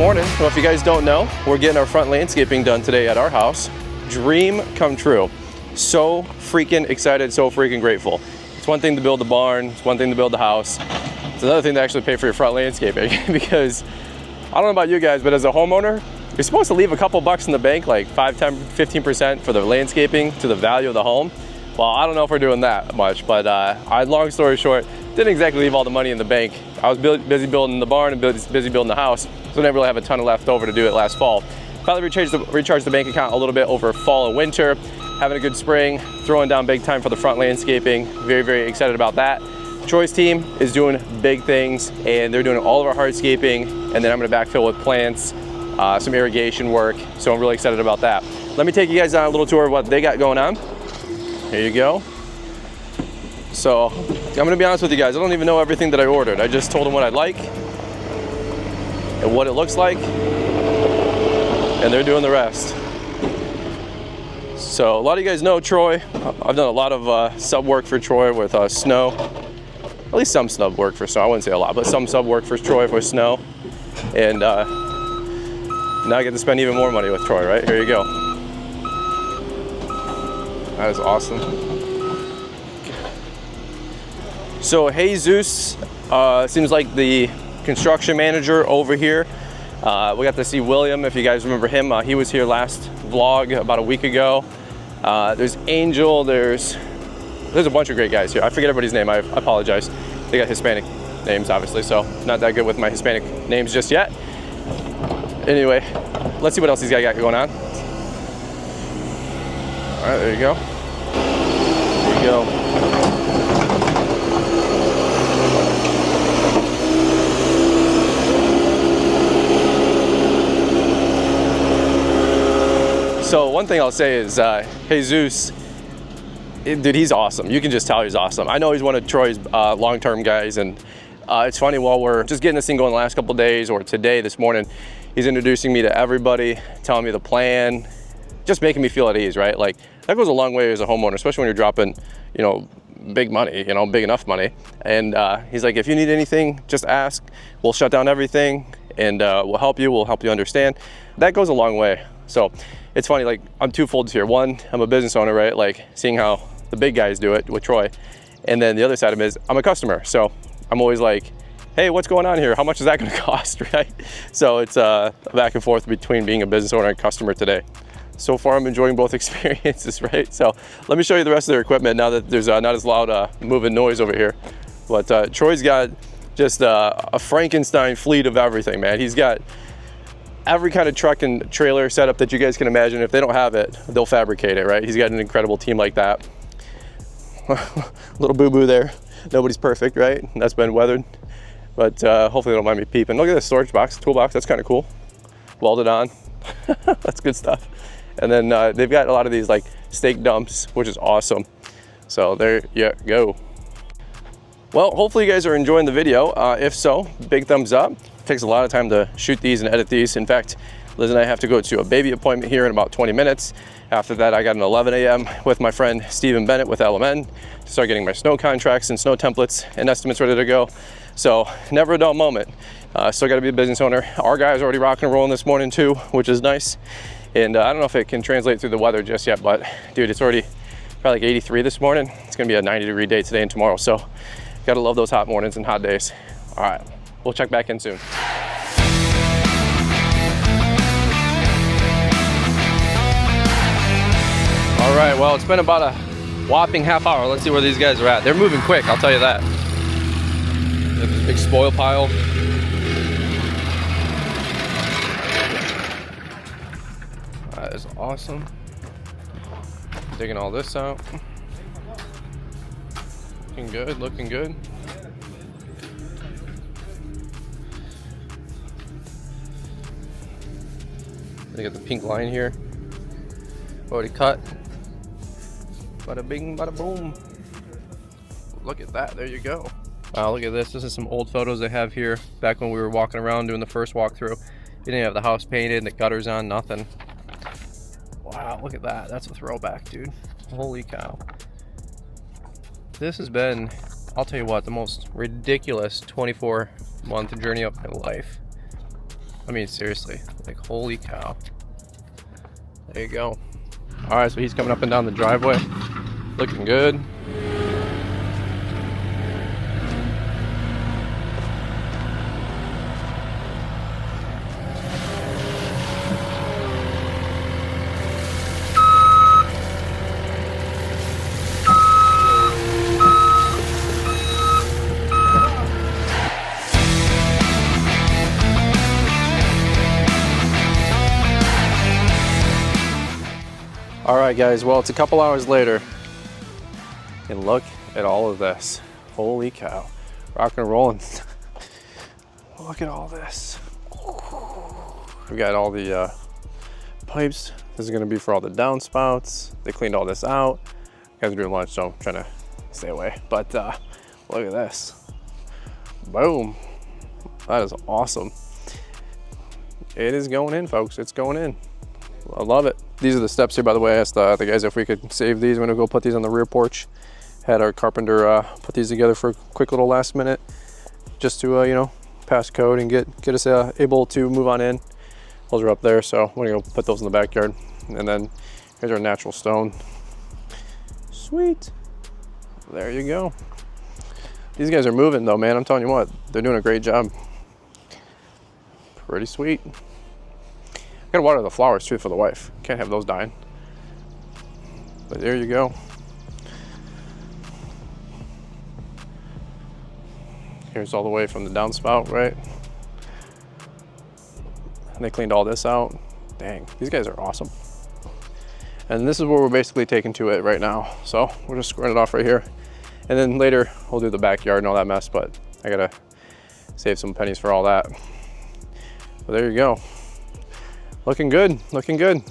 morning. Well, if you guys don't know, we're getting our front landscaping done today at our house. Dream come true. So freaking excited, so freaking grateful. It's one thing to build the barn, it's one thing to build the house. It's another thing to actually pay for your front landscaping because I don't know about you guys, but as a homeowner, you're supposed to leave a couple bucks in the bank, like 5, 10, 15% for the landscaping to the value of the home. Well, I don't know if we're doing that much, but long story short, didn't exactly leave all the money in the bank. I was busy building the barn and busy building the house, so I didn't really have a ton of left over to do it last fall. Finally recharged the bank account a little bit over fall and winter, having a good spring, throwing down big time for the front landscaping. Very, very excited about that. Troy's team is doing big things, and they're doing all of our hardscaping, and then I'm gonna backfill with plants, some irrigation work, so I'm really excited about that. Let me take you guys on a little tour of what they got going on. Here you go. So, I'm gonna be honest with you guys, I don't even know everything that I ordered. I just told them what I'd like, and what it looks like, and they're doing the rest. So, a lot of you guys know Troy. I've done a lot of sub work for Troy with snow. At least some sub work for snow, I wouldn't say a lot, but some sub work for Troy for snow. And now I get to spend even more money with Troy, right? Here you go. That is awesome. So Jesus seems like the construction manager over here. We got to see William, if you guys remember him. He was here last vlog about a week ago. There's Angel, there's a bunch of great guys here. I forget everybody's name, I apologize. They got Hispanic names, obviously, so not that good with my Hispanic names just yet. Anyway, let's see what else these guys got going on. All right, there you go. There you go. So one thing I'll say is Jesus, dude, he's awesome. You can just tell he's awesome. I know he's one of Troy's long-term guys, and it's funny, while we're just getting this thing going the last couple days, or today, this morning, he's introducing me to everybody, telling me the plan, just making me feel at ease, right? Like, that goes a long way as a homeowner, especially when you're dropping, you know, big money, you know, big enough money. And he's like, if you need anything, just ask. We'll shut down everything, and we'll help you understand. That goes a long way. So it's funny, like, I'm twofold here. One, I'm a business owner, right? Like, seeing how the big guys do it with Troy. And then the other side of it is I'm a customer. So I'm always like, hey, what's going on here? How much is that gonna cost, right? So it's a back and forth between being a business owner and customer today. So far, I'm enjoying both experiences, right? So let me show you the rest of their equipment now that there's not as loud moving noise over here. But Troy's got just a Frankenstein fleet of everything, man. He's got every kind of truck and trailer setup that you guys can imagine. If they don't have it, they'll fabricate it, right? He's got an incredible team like that. Little boo-boo there. Nobody's perfect, right? That's been weathered. But hopefully they don't mind me peeping. Look at this storage box, toolbox, that's kind of cool. Welded on, that's good stuff. And then they've got a lot of these like steak dumps, which is awesome. So there you go. Well, hopefully you guys are enjoying the video. If so, big thumbs up. It takes a lot of time to shoot these and edit these. In fact, Liz and I have to go to a baby appointment here in about 20 minutes. After that, I got an 11 a.m. with my friend Stephen Bennett with LMN to start getting my snow contracts and snow templates and estimates ready to go. So never a dull moment. Still got to be a business owner. Our guy's already rocking and rolling this morning too, which is nice. And I don't know if it can translate through the weather just yet, but dude, it's already probably like 83 this morning. It's gonna be a 90-degree day today and tomorrow. So gotta love those hot mornings and hot days. All right, we'll check back in soon. All right, well, it's been about a whopping half hour. Let's see where these guys are at. They're moving quick, I'll tell you that. This big spoil pile. That is awesome. Digging all this out. Looking good, looking good. They got the pink line here. Already cut. Bada bing, bada boom. Look at that, there you go. Wow, look at this. This is some old photos I have here back when we were walking around doing the first walkthrough. You didn't have the house painted, the gutters on, nothing. Wow, look at that. That's a throwback, dude. Holy cow. This has been, I'll tell you what, the most ridiculous 24-month journey of my life. I mean, seriously, like, holy cow. There you go. All right, so he's coming up and down the driveway, looking good. All right, guys, well, it's a couple hours later, and look at all of this. Holy cow. Rock and rolling. Look at all this. We got all the pipes. This is gonna be for all the downspouts. They cleaned all this out. Guys are doing lunch, so I'm trying to stay away. But look at this. Boom. That is awesome. It is going in, folks. It's going in. I love it. These are the steps here, by the way. I asked the guys if we could save these. We're gonna go put these on the rear porch. Had our carpenter put these together for a quick little last minute, just to you know, pass code and get us able to move on in. Those are up there, so we're gonna go put those in the backyard. And then here's our natural stone. Sweet. There you go. These guys are moving though, man. I'm telling you what, they're doing a great job. Pretty sweet. Gotta water the flowers too for the wife. Can't have those dying. But there you go. Here's all the way from the downspout, right? And they cleaned all this out. Dang, these guys are awesome. And this is where we're basically taking to it right now. So we're just squaring it off right here. And then later we'll do the backyard and all that mess, but I gotta save some pennies for all that. But there you go. Looking good, looking good.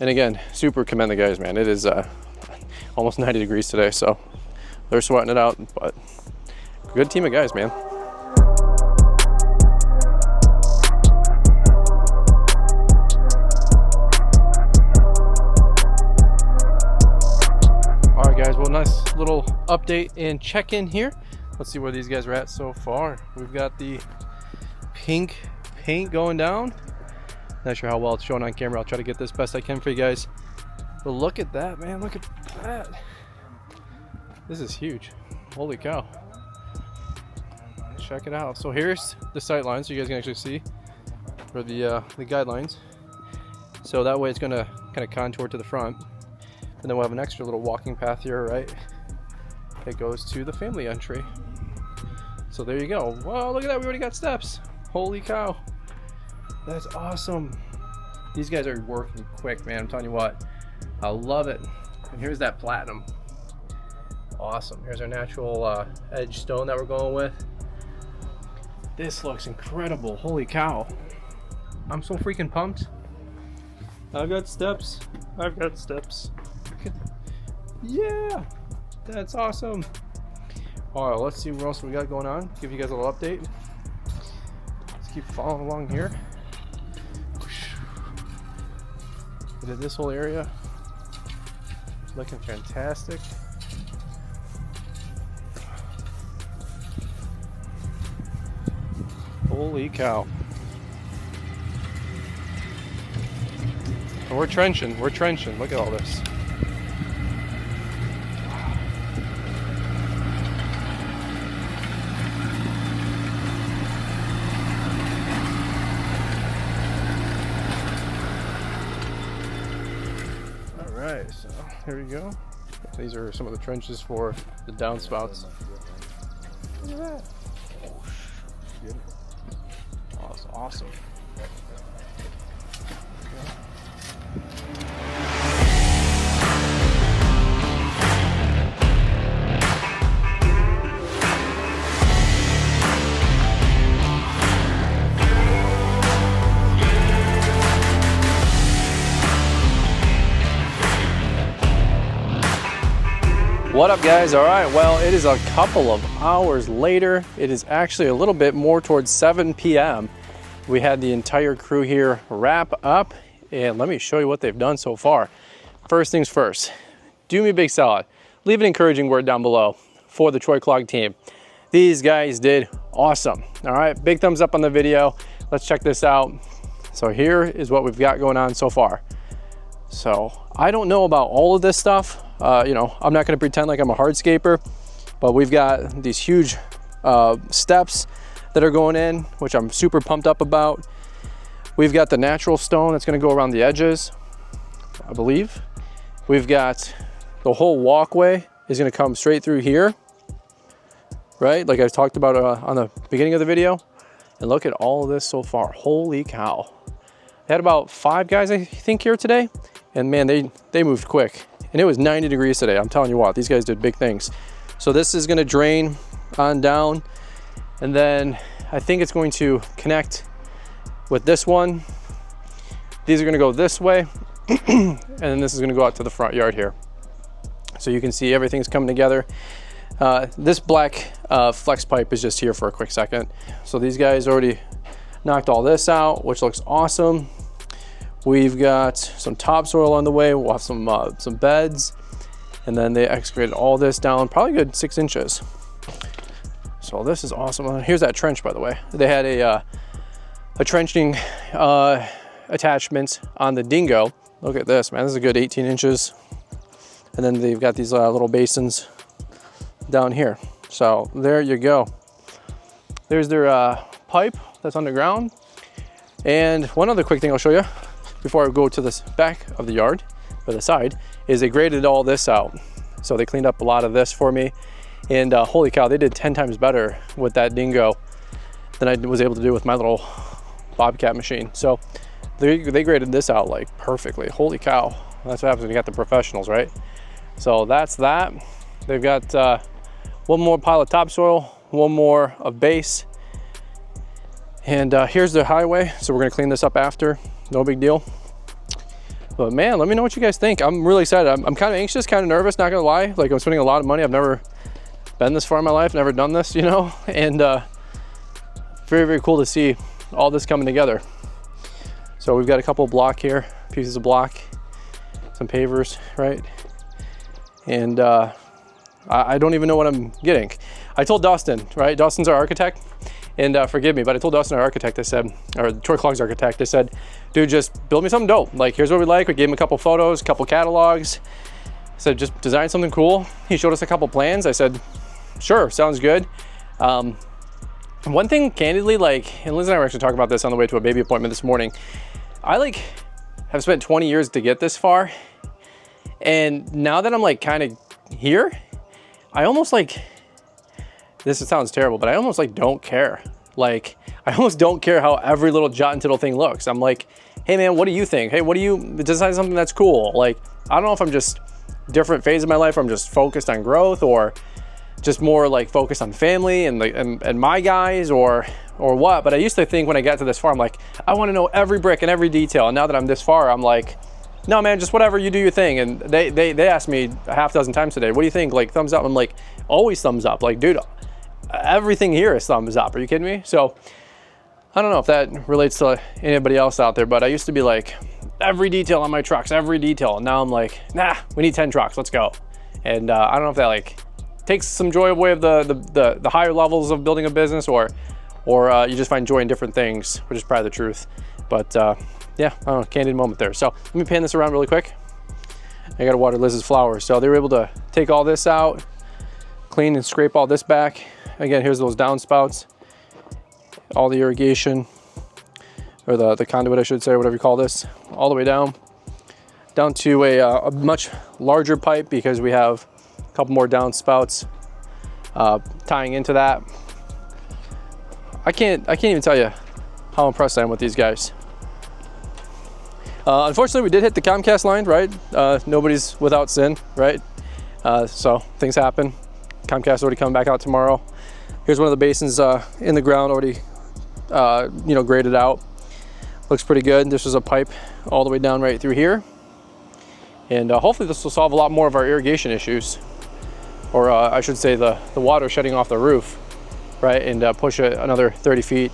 And again, super commend the guys, man. It is almost 90 degrees today, so they're sweating it out, but good team of guys, man. All right, guys, well, nice little update and check-in here. Let's see where these guys are at so far. We've got the pink paint going down. Not sure how well it's showing on camera. I'll try to get this best I can for you guys. But look at that, man. Look at that. This is huge. Holy cow. Check it out. So here's the sight line, so you guys can actually see for the guidelines. So that way it's gonna kind of contour to the front. And then we'll have an extra little walking path here, right? That goes to the family entry. So there you go. Whoa, look at that. We already got steps. Holy cow. That's awesome. These guys are working quick, man. I'm telling you what, I love it. And here's that platinum. Awesome. Here's our natural edge stone that we're going with. This looks incredible. Holy cow. I'm so freaking pumped. I've got steps. I've got steps. Yeah, that's awesome. All right, let's see what else we got going on. Give you guys a little update. Let's keep following along here. We did this whole area. Looking fantastic. Holy cow. And we're trenching, we're trenching. Look at all this. Alright, so here we go. These are some of the trenches for the downspouts. Look at that. Oh, that's awesome. What up, guys? All right, well, it is a couple of hours later. It is actually a little bit more towards 7 p.m. We had the entire crew here wrap up, and let me show you what they've done so far. First things first, do me a big solid. Leave an encouraging word down below for the Troy Clogg team. These guys did awesome. All right, big thumbs up on the video. Let's check this out. So here is what we've got going on so far. So I don't know about all of this stuff. You know, I'm not gonna pretend like I'm a hardscaper, but we've got these huge steps that are going in, which I'm super pumped up about. We've got the natural stone that's gonna go around the edges, I believe. We've got the whole walkway is gonna come straight through here, right? Like I talked about on the beginning of the video. And look at all of this so far, holy cow. I had about 5 guys, I think, here today. And man, they moved quick. And it was 90 degrees today. I'm telling you what, these guys did big things. So this is gonna drain on down. And then I think it's going to connect with this one. These are gonna go this way. And then this is gonna go out to the front yard here. So you can see everything's coming together. This black flex pipe is just here for a quick second. So these guys already knocked all this out, which looks awesome. We've got some topsoil on the way. We'll have some beds, and then they excavated all this down, probably a good 6 inches. So this is awesome. Here's that trench, by the way. They had a trenching attachment on the dingo. Look at this, man. This is a good 18 inches. And then they've got these little basins down here. So there you go. There's their pipe that's underground. And one other quick thing I'll show you before I go to this back of the yard, or the side, is they graded all this out. So they cleaned up a lot of this for me. And holy cow, they did 10 times better with that dingo than I was able to do with my little Bobcat machine. So they graded this out like perfectly. Holy cow. That's what happens when you got the professionals, right? So that's that. They've got one more pile of topsoil, one more of base. And here's the highway. So we're gonna clean this up after, no big deal. But man, let me know what you guys think. I'm really excited. I'm kind of anxious, kind of nervous, not gonna lie. Like I'm spending a lot of money. I've never been this far in my life, never done this, you know? And very, very cool to see all this coming together. So we've got a couple of block here, pieces of block, some pavers, right? And I don't even know what I'm getting. I told Dustin, right? Dustin's our architect, and forgive me, but I told Dustin, our architect, I said, or Troy Clogg's architect, I said, dude, just build me something dope. Like, here's what we like. We gave him a couple photos, a couple catalogs. I said, just design something cool. He showed us a couple plans. I said, sure, sounds good. One thing, candidly, like, and Liz and I were actually talking about this on the way to a baby appointment this morning. I like have spent 20 years to get this far. And now that I'm like kind of here, I almost like, this sounds terrible, but I almost like don't care. Like, I almost don't care how every little jot and tittle thing looks. I'm like, hey man, what do you think? Hey, what do you design something that's cool? Like, I don't know if I'm just different phase of my life, or I'm just focused on growth, or just more like focused on family and my guys, or what. But I used to think when I got to this far, I'm like, I want to know every brick and every detail. And now that I'm this far, I'm like, no man, just whatever, you do your thing. And they asked me a half dozen times today, what do you think? Like, thumbs up? I'm like, always thumbs up. Like, dude, everything here is thumbs up. Are you kidding me? So I don't know if that relates to anybody else out there, but I used to be like, every detail on my trucks, every detail. And now I'm like, nah, we need 10 trucks, let's go. And I don't know if that like takes some joy away of the higher levels of building a business, or you just find joy in different things, which is probably the truth. But yeah, I don't know, candid moment there. So let me pan this around really quick. I gotta water Liz's flowers. So they were able to take all this out, clean and scrape all this back. Again, here's those downspouts, all the irrigation, or the conduit, I should say, or whatever you call this, all the way down to a much larger pipe, because we have a couple more downspouts tying into that. I can't even tell you how impressed I am with these guys. Unfortunately, we did hit the Comcast line, right? Nobody's without sin, right? So things happen. Comcast already coming back out tomorrow. Here's one of the basins in the ground already, graded out. Looks pretty good. This is a pipe all the way down right through here. And hopefully this will solve a lot more of our irrigation issues. Or I should say the water shedding off the roof, right? And push it another 30 feet.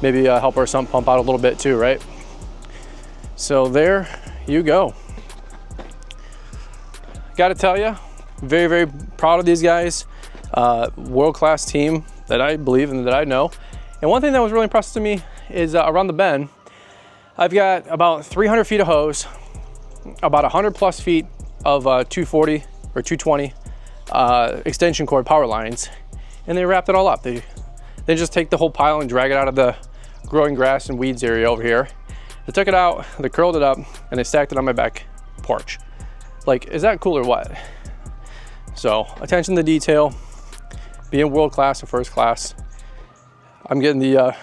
Maybe help our sump pump out a little bit too, right? So there you go. Gotta tell you, very, very proud of these guys. World-class team that I believe and that I know. And one thing that was really impressive to me is around the bend, I've got about 300 feet of hose, about 100 plus feet of 240 or 220 extension cord power lines, and they wrapped it all up. They just take the whole pile and drag it out of the growing grass and weeds area over here. They took it out, they curled it up, and they stacked it on my back porch. Like, is that cool or what? So, attention to detail, being world class or first class. I'm getting the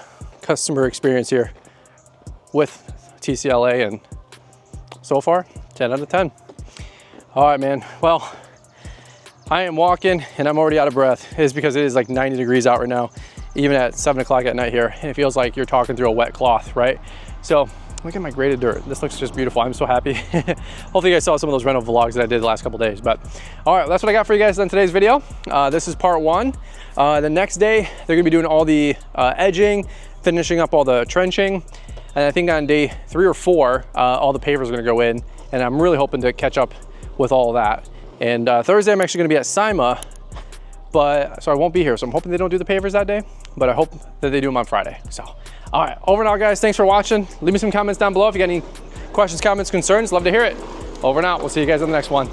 customer experience here with TCLA, and so far, 10 out of 10. All right, man. Well, I am walking and I'm already out of breath. It's because it is like 90 degrees out right now, even at 7 o'clock at night here. And it feels like you're talking through a wet cloth, right? So look at my graded dirt. This looks just beautiful. I'm so happy. Hopefully you guys saw some of those rental vlogs that I did the last couple days. But all right, that's what I got for you guys on today's video. This is part 1. The next day, they're gonna be doing all the edging, finishing up all the trenching. And I think on day 3 or 4, all the pavers are gonna go in. And I'm really hoping to catch up with all of that. And Thursday, I'm actually gonna be at SIMA, so I won't be here. So I'm hoping they don't do the pavers that day, but I hope that they do them on Friday. So, all right, over and out, guys. Thanks for watching. Leave me some comments down below if you got any questions, comments, concerns. Love to hear it. Over and out. We'll see you guys on the next one.